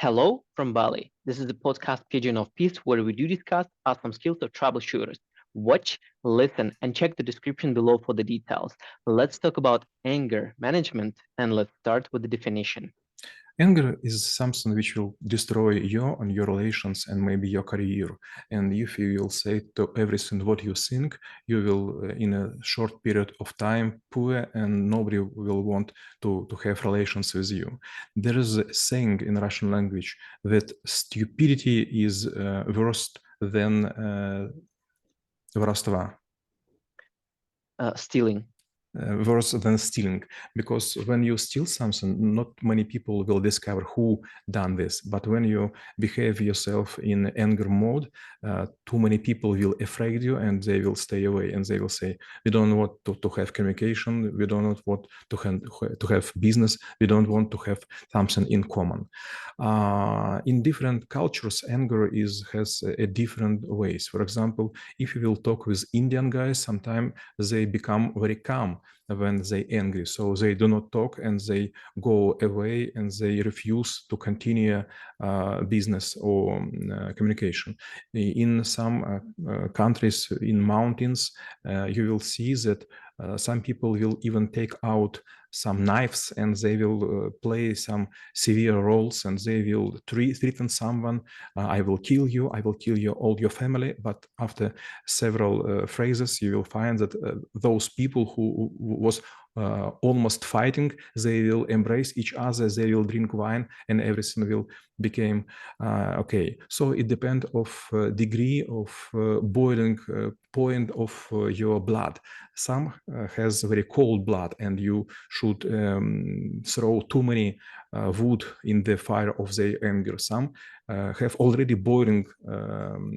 Hello from Bali. This is the podcast Pigeon of Peace where we do discuss awesome skills of troubleshooters. Watch, listen, and check the description below for the details. Let's talk about anger management and let's start with the definition. Anger is something which will destroy you and your relations and maybe your career. And if you will say to everything what you think, you will, in a short period of time, poor and nobody will want to have relations with you. There is a saying in Russian language that stupidity is worse than воровства. Stealing. Worse than stealing, because when you steal something, not many people will discover who done this. But when you behave yourself in anger mode, too many people will afraid you and they will stay away and they will say, we don't want to have communication, we don't want to have business, we don't want to have something in common. In different cultures, anger has a different ways. For example, if you will talk with Indian guys, sometimes they become very calm when they angry, so they do not talk and they go away and they refuse to continue business or communication. In some countries in mountains, you will see that some people will even take out some knives and they will play some severe roles and they will threaten someone. I will kill you, all your family. But after several phrases, you will find that those people who was almost fighting, they will embrace each other, they will drink wine, and everything will become okay. So it depends of degree of boiling point of your blood. Some has very cold blood, and you should throw too many wood in the fire of their anger. Some have already boiling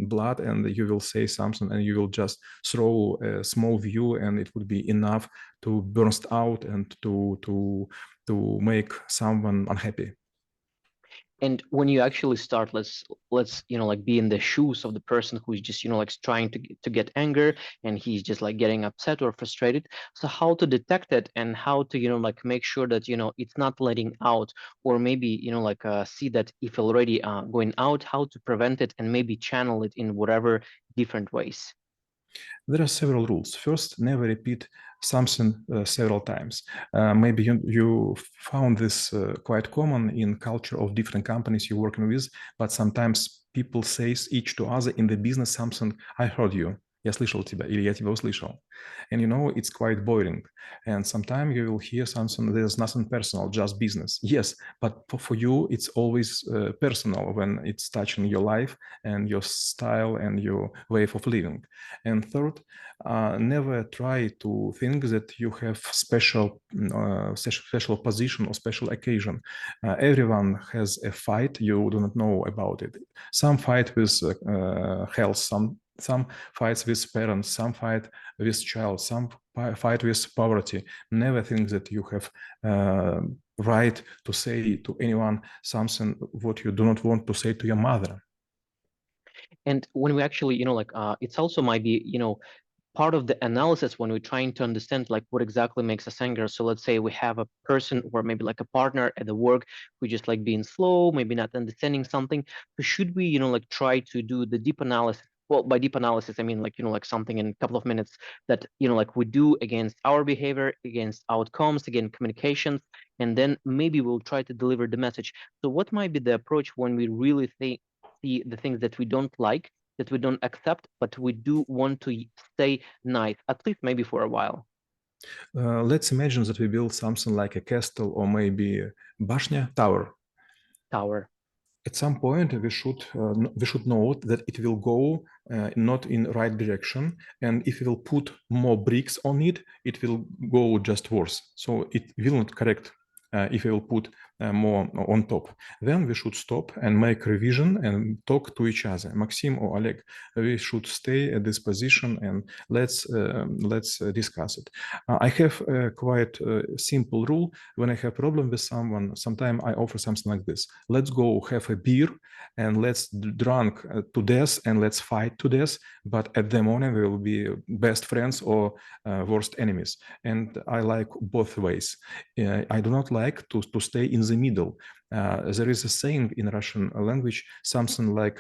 blood, and you will say something and you will just throw a small view and it would be enough to burst out and to make someone unhappy. And when you actually start, let's like be in the shoes of the person who's just like trying to get anger and he's just like getting upset or frustrated. So how to detect it and how to like make sure that it's not letting out, or maybe like see that if already going out, how to prevent it and maybe channel it in whatever different ways. There are several rules. First, never repeat something several times. Maybe you found this quite common in culture of different companies you're working with, but sometimes people say each to other in the business something, I heard you. Я слышал тебя, или я тебя услышал. And it's quite boring. And sometimes you will hear something, there's nothing personal, just business. Yes, but for you, it's always personal when it's touching your life and your style and your way of living. And third, never try to think that you have special position or special occasion. Everyone has a fight, you do not know about it. Some fight with health, some fights with parents, some fight with child, some fight with poverty. Never think that you have right to say to anyone something what you do not want to say to your mother. And when we actually it's also might be part of the analysis when we're trying to understand like what exactly makes us angry. So let's say we have a person or maybe like a partner at the work who just like being slow, maybe not understanding something. So should we like try to do the deep analysis? Well, by deep analysis I mean like like something in a couple of minutes that like we do against our behavior, against outcomes, against communications, and then maybe we'll try to deliver the message. So what might be the approach when we really see the things that we don't like, that we don't accept, but we do want to stay nice, at least maybe for a while? Let's imagine that we build something like a castle or maybe bashня, tower. Tower. At some point, we should know that it will go not in right direction, and if we will put more bricks on it, it will go just worse. So it will not correct if we will put more on top. Then we should stop and make revision and talk to each other. Maxim or Oleg, we should stay at this position and let's discuss it. I have a quite simple rule. When I have problem with someone, sometimes I offer something like this. Let's go have a beer and let's drunk to death and let's fight to death. But at the morning, we will be best friends or worst enemies. And I like both ways. I do not like to stay in the middle. There is a saying in Russian language, something like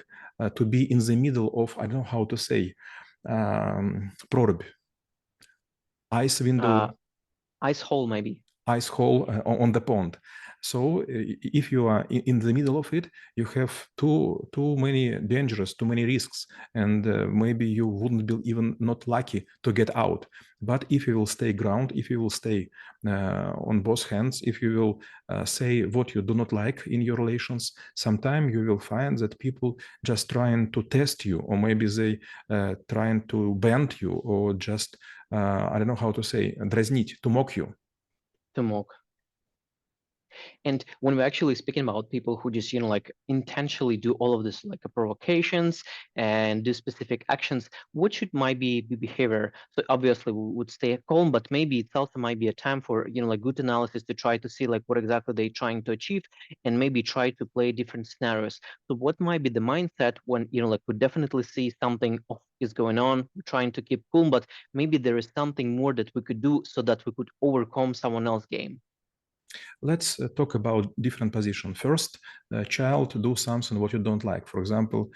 to be in the middle of, I don't know how to say, прорубь, ice window, Ice hole, maybe. ice hole on the pond. So if you are in the middle of it, you have too many dangers, too many risks, and maybe you wouldn't be even not lucky to get out. But if you will stay ground, if you will stay on both hands, if you will say what you do not like in your relations, sometime you will find that people just trying to test you, or maybe they trying to bend you, or just I don't know how to say, дразнить, to mock you. To mock. And when we're actually speaking about people who just, like intentionally do all of this, like provocations and do specific actions, what should might be behavior? So obviously we would stay calm, but maybe it also might be a time for, like good analysis to try to see like what exactly they're trying to achieve and maybe try to play different scenarios. So what might be the mindset when, like we definitely see something is going on, we're trying to keep cool, but maybe there is something more that we could do so that we could overcome someone else's game. Let's talk about different positions. First, the child do something what you don't like. For example,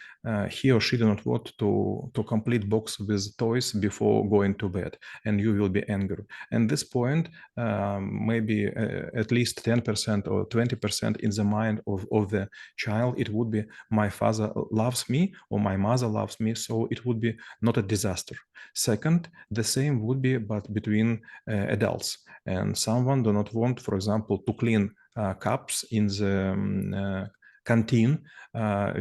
he or she do not want to complete box with toys before going to bed, and you will be angry. And this point, maybe at least 10% or 20% in the mind of the child, it would be my father loves me or my mother loves me, so it would be not a disaster. Second, the same would be but between adults, and someone do not want, for example, to clean cups in the canteen,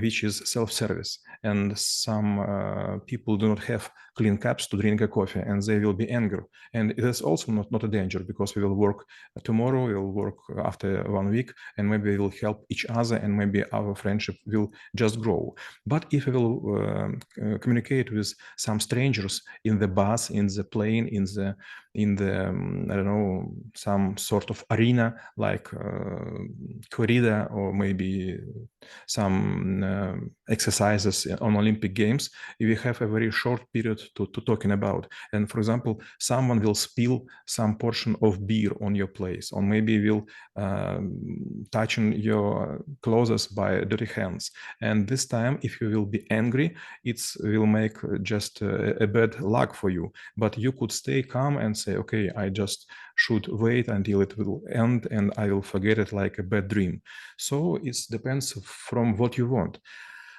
which is self-service, and some people do not have clean cups to drink a coffee, and they will be angry. And it is also not a danger, because we will work tomorrow, we will work after 1 week, and maybe we will help each other, and maybe our friendship will just grow. But if we will communicate with some strangers in the bus, in the plane, in the I don't know, some sort of arena like corrida, or maybe some exercises on Olympic Games, we have a very short period to talking about. And for example, someone will spill some portion of beer on your place, or maybe will touching your clothes by dirty hands. And this time, if you will be angry, it will make just a bad luck for you. But you could stay calm and say, okay, I just should wait until it will end, and I will forget it like a bad dream. So it depends from what you want.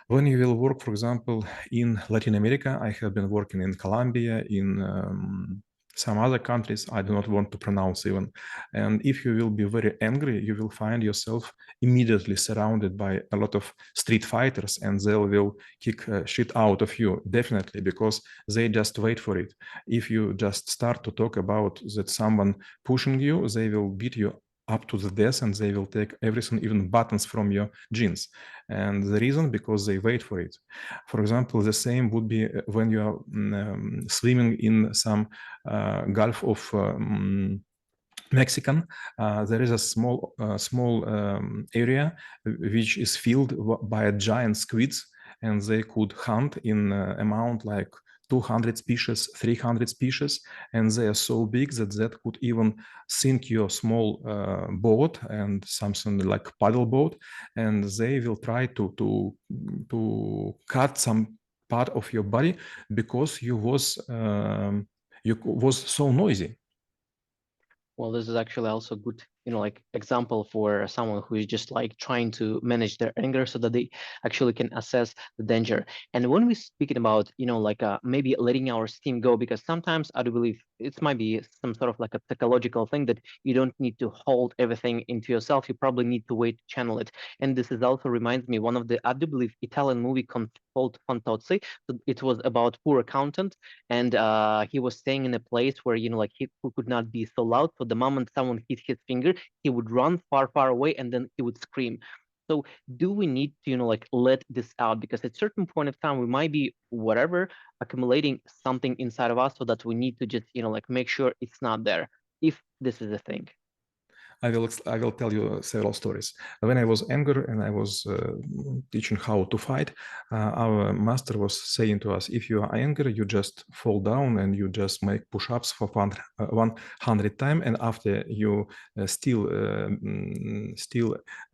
When you will work, for example, in Latin America, I have been working in Colombia, in some other countries I do not want to pronounce even. And if you will be very angry, you will find yourself immediately surrounded by a lot of street fighters, and they will kick shit out of you, definitely, because they just wait for it. If you just start to talk about that someone pushing you, they will beat you up to the desk, and they will take everything, even buttons from your jeans. And the reason, because they wait for it. For example, the same would be when you are swimming in some Gulf of Mexican. There is a small area which is filled by giant squids, and they could hunt in amount like 200 species, 300 species, and they are so big that could even sink your small boat and something like paddle boat, and they will try to cut some part of your body because you was so noisy. Well, this is actually also good, like example for someone who is just like trying to manage their anger so that they actually can assess the danger. And when we're speaking about, like maybe letting our steam go, because sometimes I do believe it might be some sort of like a psychological thing that you don't need to hold everything into yourself. You probably need to wait to channel it. And this is also reminds me one of the, I do believe, Italian movie called Fantozzi. So it was about poor accountant, and he was staying in a place where, like he could not be so loud. So the moment someone hit his finger, he would run far, far away, and then he would scream. So do we need to, like let this out? Because at certain point of time, we might be whatever accumulating something inside of us, so that we need to just, like make sure it's not there, if this is a thing. I will tell you several stories. When I was angry and I was teaching how to fight, our master was saying to us, if you are angry, you just fall down and you just make push-ups for 100 times. And after you still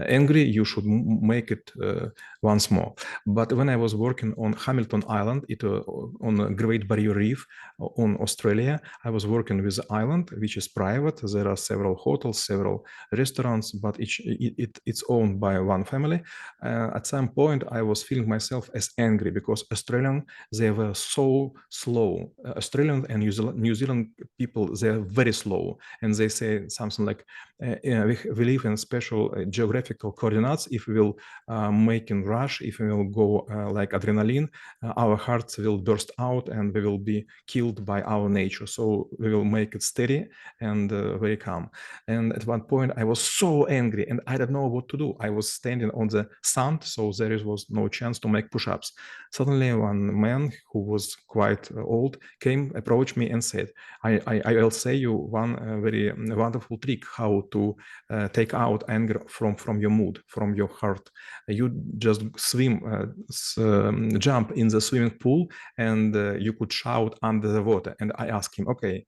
angry, you should make it once more. But when I was working on Hamilton Island, on Great Barrier Reef on Australia, I was working with the island, which is private. There are several hotels, several restaurants, but it's owned by one family. At some point, I was feeling myself as angry because Australian, they were so slow. Australian and New Zealand people, they are very slow. And they say something like, we live in special geographical coordinates. If we will make in rush, if we will go like adrenaline, our hearts will burst out and we will be killed by our nature. So we will make it steady and very calm. And at one point, I was so angry and I don't know what to do. I was standing on the sand, so there was no chance to make push-ups. Suddenly, one man who was quite old came, approached me and said, I will say you one very wonderful trick how to take out anger from your mood, from your heart. You just jump in the swimming pool and you could shout under the water. And I asked him, okay,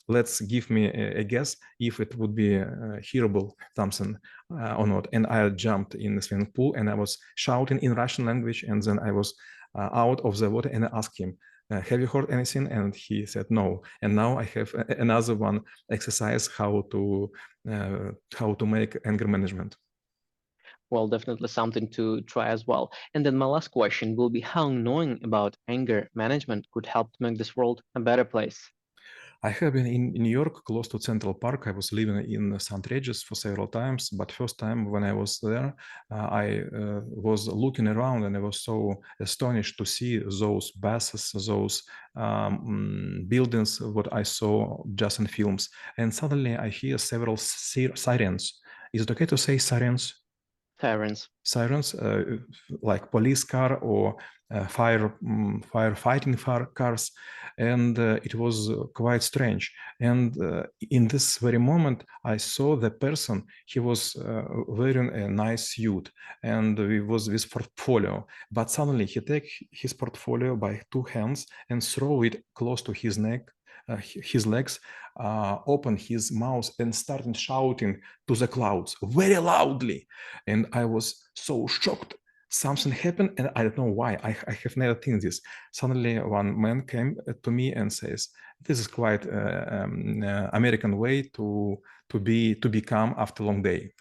let's give me a guess if it would be hearable something or not. And I jumped in the swimming pool and I was shouting in Russian language. And then I was out of the water and I asked him, have you heard anything? And he said no. And now I have another one exercise how to make anger management. Well, definitely something to try as well. And then my last question will be how knowing about anger management could help to make this world a better place. I have been in New York, close to Central Park. I was living in St. Regis for several times, but first time when I was there, I was looking around and I was so astonished to see those buses, those buildings, what I saw just in films. And suddenly I hear several sirens. Is it okay to say sirens? Sirens, like police car or firefighting cars, and it was quite strange. And in this very moment, I saw the person. He was wearing a nice suit, and he was with portfolio. But suddenly, he take his portfolio by two hands and throw it close to his neck. His legs, open his mouth and started shouting to the clouds very loudly. And I was so shocked. Something happened and I don't know why. I have never seen this. Suddenly one man came to me and says, this is quite American way to be calm after a long day.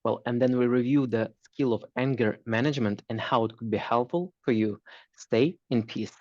Well, and then we review the skill of anger management and how it could be helpful for you. Stay in peace.